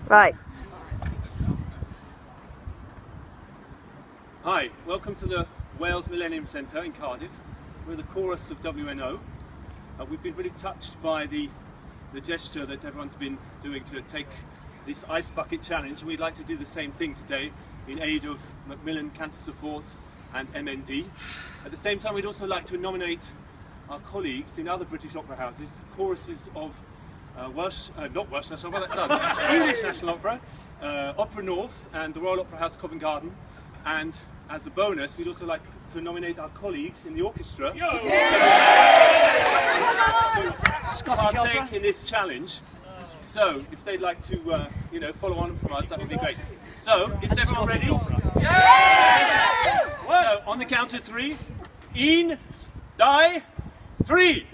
Right. Hi, welcome to the Wales Millennium Centre in Cardiff. We're the chorus of WNO. We've been really touched by the gesture that everyone's been doing to take this ice bucket challenge. We'd like to do the same thing today in aid of Macmillan Cancer Support and MND. At the same time, we'd also like to nominate our colleagues in other British opera houses, choruses of not Welsh National Opera, that sounds English National Opera, Opera North and the Royal Opera House Covent Garden. And as a bonus, we'd also like to nominate our colleagues in the orchestra to partake in this challenge. So, if they'd like to, follow on from us, that would be great. So, is everyone ready? Yes! So, on the count of three, 1, 2, 3.